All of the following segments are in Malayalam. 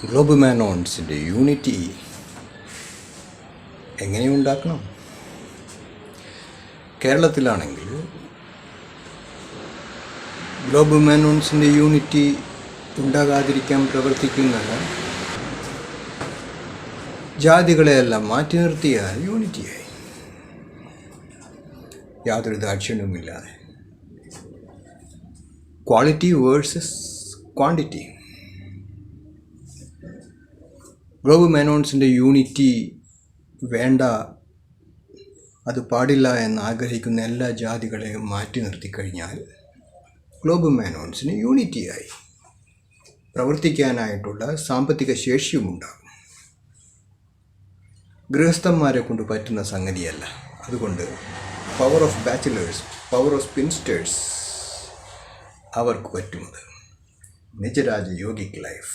ഗ്ലോബ് മാനോൺസിൻ്റെ യൂണിറ്റി എങ്ങനെ ഉണ്ടാക്കണം? കേരളത്തിലാണെങ്കിൽ ഗ്ലോബ് മാനോൺസിൻ്റെ യൂണിറ്റി ഉണ്ടാകാതിരിക്കാൻ പ്രവർത്തിക്കുന്ന ജാതികളെയെല്ലാം മാറ്റി നിർത്തിയാൽ യൂണിറ്റിയായി, യാതൊരു ദാക്ഷിണ്യവുമില്ലാതെ. Quality versus quantity. ഗ്ലോബ് മാനോൺസിൻ്റെ യൂണിറ്റി വേണ്ട, അത് പാടില്ല എന്ന് ആഗ്രഹിക്കുന്ന എല്ലാ ജാതികളെയും മാറ്റി നിർത്തിക്കഴിഞ്ഞാൽ ഗ്ലോബ് മാനോൺസിന് യൂണിറ്റിയായി. പ്രവർത്തിക്കാനായിട്ടുള്ള സാമ്പത്തിക ശേഷിയുമുണ്ടാകും. ഗൃഹസ്ഥന്മാരെ കൊണ്ട് പറ്റുന്ന സംഗതിയല്ല. അതുകൊണ്ട് power of bachelors, power of spinsters അവർക്ക് പറ്റുന്നത്. നിജരാജ യോഗിക് ലൈഫ്.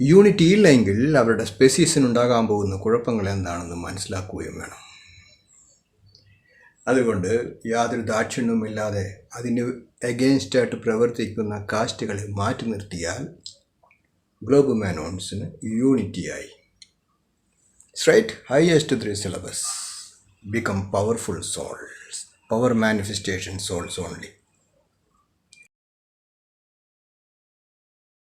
യൂണിറ്റി ഇല്ലെങ്കിൽ അവരുടെ സ്പെസീസിനുണ്ടാകാൻ പോകുന്ന കുഴപ്പങ്ങൾ എന്താണെന്ന് മനസ്സിലാക്കുകയും വേണം. അതുകൊണ്ട് യാതൊരു ദാക്ഷിണ്യവുമില്ലാതെ അതിന് എഗെയിൻസ്റ്റായിട്ട് പ്രവർത്തിക്കുന്ന കാസ്റ്റുകളെ മാറ്റി നിർത്തിയാൽ globe മാനോൺസിന് യൂണിറ്റിയായി. Straight highest 3 syllabus become powerful souls, power manifestation souls only.